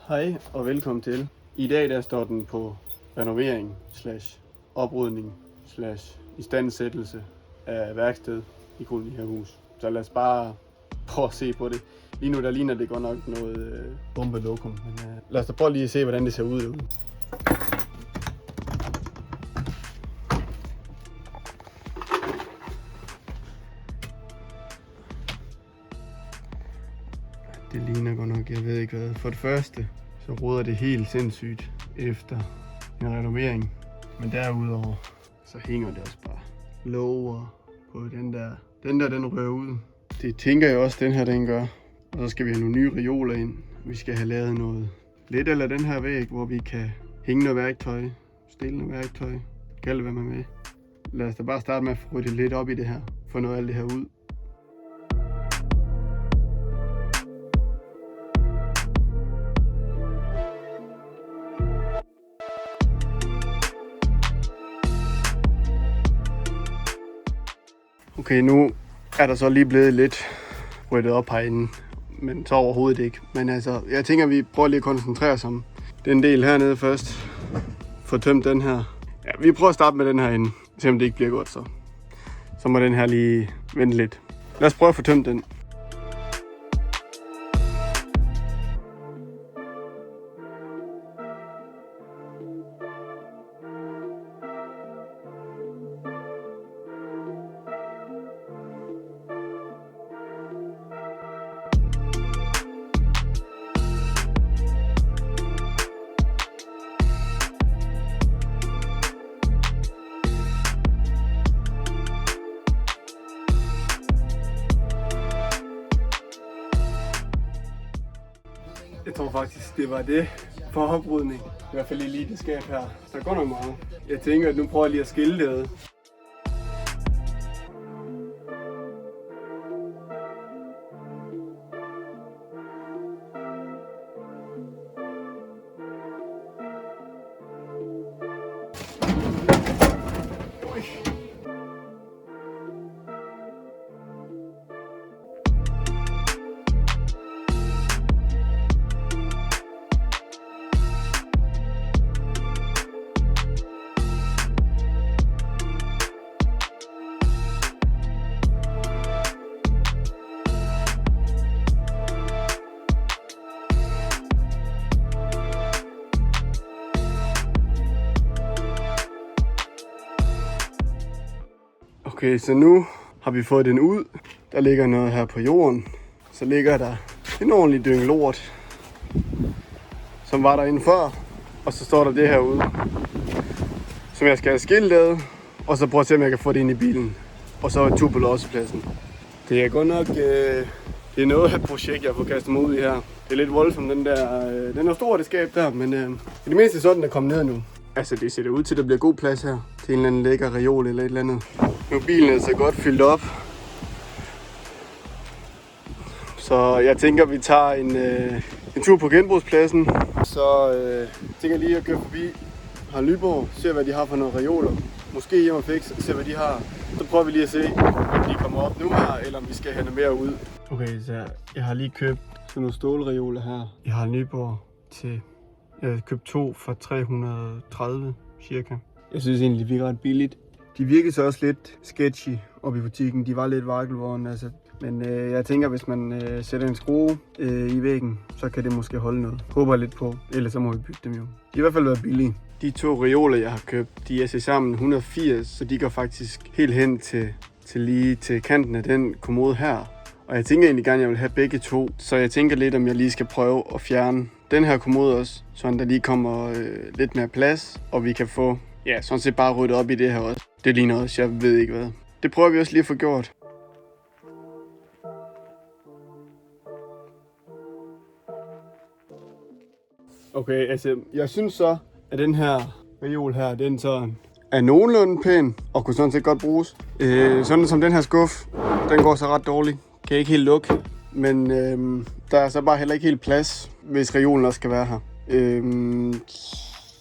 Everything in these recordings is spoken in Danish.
Hej og velkommen til. I dag der står den på renovering / oprydning / istandsættelse af værksted i kolonihavehus. Så lad os bare prøve at se på det. Lige nu der ligner det godt nok noget bombelokum, men lad os da prøve lige at se hvordan det ser ud derude. Det ligner godt nok, jeg ved ikke hvad. For det første, så roder det helt sindssygt efter en renovering. Men derudover, så hænger det også bare lover på den rører ud. Det tænker jeg også, den her den gør. Og så skal vi have nogle nye reoler ind. Vi skal have lavet noget lidt eller den her væg, hvor vi kan hænge noget værktøj, stille noget værktøj, kald det hvad man vil. Lad os da bare starte med at få ryddet lidt op i det her, få noget af alt det her ud. Okay, nu er der så lige blevet lidt ryddet op herinde, men så overhovedet ikke. Men altså, jeg tænker, at vi prøver lige at koncentrere os om den del hernede først. Få tømt den her. Ja, vi prøver at starte med den her inde, selvom det ikke bliver godt så. Så må den her lige vente lidt. Lad os prøve at få tømt den. Jeg tror faktisk, det var det for oprydning. I hvert fald lige det skab her. Der går nok meget. Jeg tænker, at nu prøver jeg lige at skille det ad. Okay, så nu har vi fået den ud. Der ligger noget her på jorden. Så ligger der en ordentlig dynge lort, som var derinde før. Og så står der det herude, som jeg skal have skiltet. Og så prøve at se, om jeg kan få det ind i bilen. Og så tur på lossepladsen. Det er godt nok det er noget af et projekt, jeg får kastet mig ud i her. Det er lidt voldsomt, den er stor, det skab der, men i det mindste sådan, der er kommet ned nu. Altså, det ser ud til, at der bliver god plads her. Til en eller anden lækker reol eller et eller andet. Nu er bilen altså godt fyldt op. Så jeg tænker, at vi tager en tur på genbrugspladsen. Så tænker jeg lige at køre forbi Harald Nyborg, se hvad de har for nogle reoler. Måske hjem og fix, se hvad de har. Så prøver vi lige at se, om de kommer op nu her, eller om vi skal have noget mere ud. Okay, så jeg har lige købt sådan nogle stålreoler her i Harald Nyborg til... Jeg har købt 2 for 330 cirka. Jeg synes egentlig, det virker ret billigt. De virkede så også lidt sketchy oppe i butikken. De var lidt vakkelvorne, altså. Men jeg tænker, hvis man sætter en skrue i væggen, så kan det måske holde noget. Håber lidt på, ellers så må vi bytte dem jo. De har i hvert fald været billige. De 2 reoler, jeg har købt, de er til sammen 180, så de går faktisk helt hen til kanten af den kommode her. Og jeg tænker egentlig gerne, at jeg vil have begge 2. Så jeg tænker lidt, om jeg lige skal prøve at fjerne den her kommode også, så der lige kommer lidt mere plads, og vi kan få, ja, sådan set bare ryddet op i det her også. Det ligner også, jeg ved ikke hvad. Det prøver vi også lige at få gjort. Okay, altså, jeg synes så, at den her reol her, den sådan er nogenlunde pæn, og kunne sådan set godt bruges. Sådan som den her skuff, den går så ret dårligt. Kan ikke helt lukke, men der er så bare heller ikke helt plads, hvis reolen også skal være her.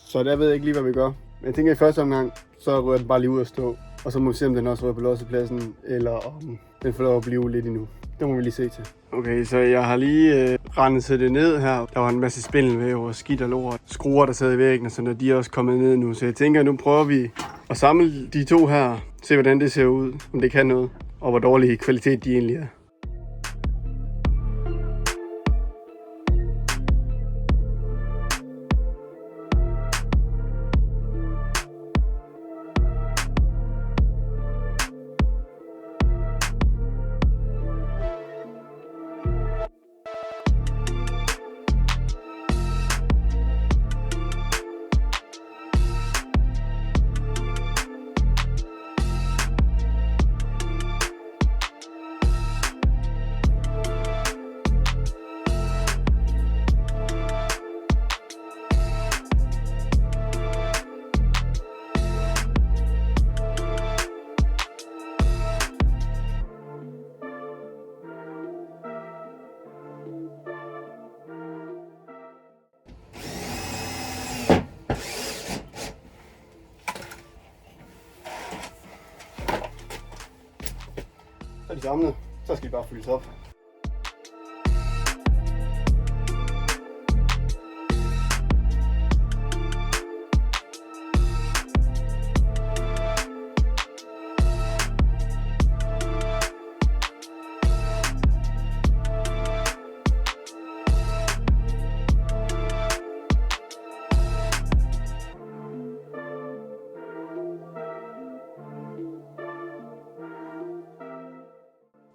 Så der ved jeg ikke lige, hvad vi gør. Men jeg tænker i første omgang, så rører den bare lige ud at stå. Og så må vi se, om den også rører på lossepladsen, eller om den får lov at blive lidt endnu. Det må vi lige se til. Okay, så jeg har lige rensede det ned her. Der var en masse spindelvæv og skidt og lort. Skruer, der sad i væggen, og så når de er også kommet ned nu. Så jeg tænker, nu prøver vi at samle de to her. Se, hvordan det ser ud. Om det kan noget. Og hvor dårlig kvalitet de egentlig er. Så er de samlet. Så skal de bare fyldes op.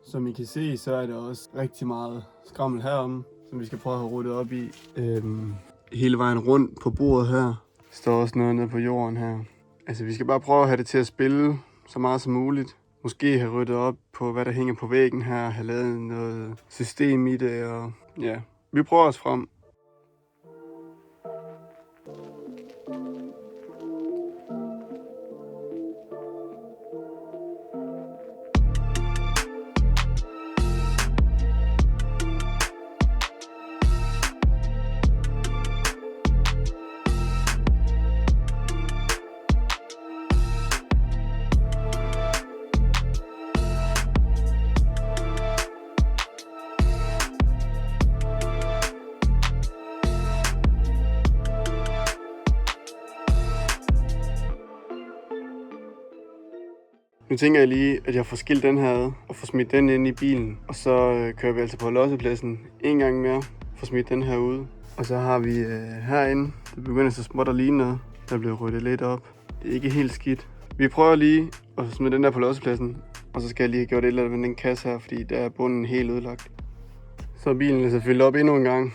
Som I kan se, så er der også rigtig meget skrammel herom, som vi skal prøve at have ryddet op i. Hele vejen rundt på bordet her. Der står også noget nede på jorden her. Altså, vi skal bare prøve at have det til at spille så meget som muligt. Måske have ryddet op på, hvad der hænger på væggen her. Have lavet noget system i det, og ja, vi prøver os frem. Nu tænker jeg lige, at jeg får skilt den her ad og får smidt den ind i bilen. Og så kører vi altså på lossepladsen en gang mere, får smidt den her ud. Og så har vi herinde, det begynder så småt at ligne noget, der bliver ryddet lidt op. Det er ikke helt skidt. Vi prøver lige at smide den der på lossepladsen, og så skal jeg lige have gjort et eller andet med den kasse her, fordi der er bunden helt ødelagt. Så er bilen altså fyldt op endnu en gang.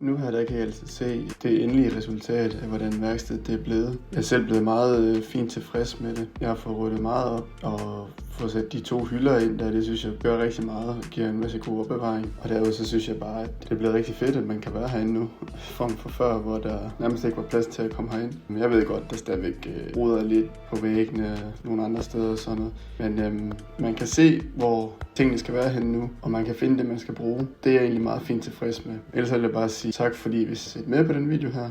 Nu her der kan jeg altså se det endelige resultat af, hvordan værkstedet det er blevet. Jeg er selv blevet meget fint tilfreds med det. Jeg har fået ryddet meget op og fået sat de 2 hylder ind der. Det synes jeg gør rigtig meget og giver en masse god opbevaring. Og derudover så synes jeg bare, at det er blevet rigtig fedt, at man kan være herinde nu. Frem for før, hvor der nærmest ikke var plads til at komme herind. Men jeg ved godt, der stadigvæk roder lidt på væggene nogle andre steder og sådan noget. Men man kan se, hvor tingene skal være henne nu, og man kan finde det, man skal bruge. Det er jeg egentlig meget fint tilfreds med. Ellers vil jeg bare sige tak, fordi I har set med på den video her.